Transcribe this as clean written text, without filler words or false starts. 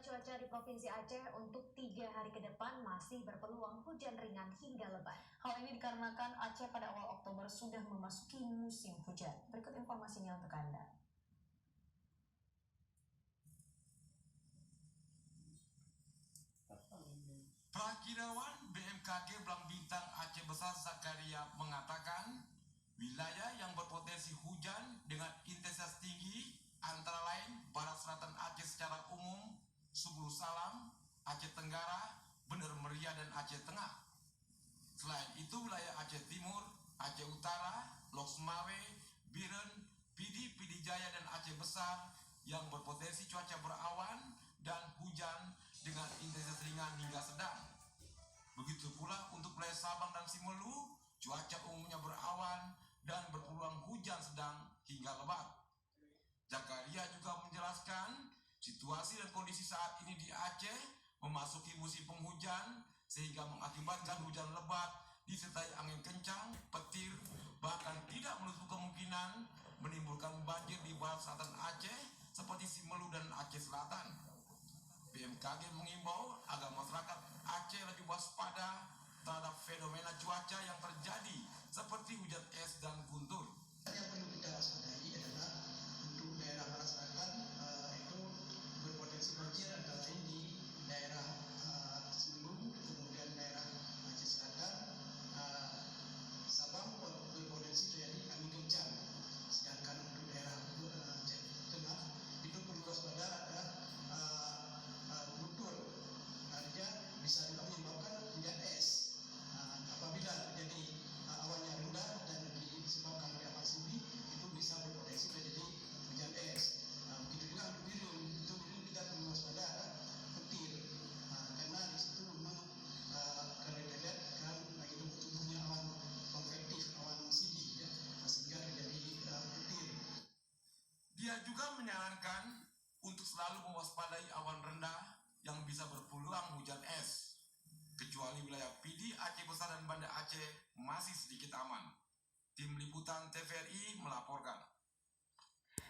cuaca di Provinsi Aceh untuk 3 hari ke depan masih berpeluang hujan ringan hingga lebat. Hal ini dikarenakan Aceh pada awal Oktober sudah memasuki musim hujan. Berikut informasinya untuk Anda. Prakirawan BMKG Belang Bintang Aceh Besar Zakaria mengatakan wilayah yang berpotensi hujan dengan intensitas tinggi antara lain Barat Selatan Aceh secara umum, Subulu Salam, Aceh Tenggara, Bener Meriah, dan Aceh Tengah. Selain itu wilayah Aceh Timur, Aceh Utara, Lok Semawe, Biren, Pidi Jaya, dan Aceh Besar yang berpotensi cuaca berawan dan hujan dengan intensitas ringan hingga sedang. Begitu pula untuk wilayah Sabang dan Simelu, cuaca umumnya berawan dan berpeluang hujan sedang hingga lebat. Zakaria juga menjelaskan situasi dan kondisi saat ini di Aceh memasuki musim penghujan sehingga mengakibatkan hujan lebat disertai angin kencang, petir, bahkan tidak menutup kemungkinan menimbulkan banjir di barat selatan Aceh seperti Simelu dan Aceh Selatan. BMKG mengimbau agar masyarakat Aceh lebih waspada terhadap fenomena cuaca yang terjadi seperti hujan es dan guntur. Yang perlu kita waspadai adalah untuk daerah barat selatan itu berpotensi banjir antara lain di daerah Simelu, kemudian daerah Aceh Selatan, Sabang berpotensi terjadi angin kencang. Sedangkan untuk daerah Aceh Tengah itu perlu waspada adalah guntur, artinya bisa juga menyebabkan hujan es. Apabila terjadi awannya rendah dan disebabkan oleh awan subi, itu bisa berpotensi terjadi hujan es. Begitu juga untuk Biren, itu kita perlu waspada petir, karena di situ memang kalau kita lihat kan lagi tumbuhnya awan konvektif, awan sidi, ya, sehingga terjadi petir. Dia juga menyarankan untuk selalu mewaspadai awan rendah yang bisa berpeluang hujan es, kecuali wilayah Pidi, Aceh Besar, dan Banda Aceh masih sedikit aman. Tim Liputan TVRI melaporkan.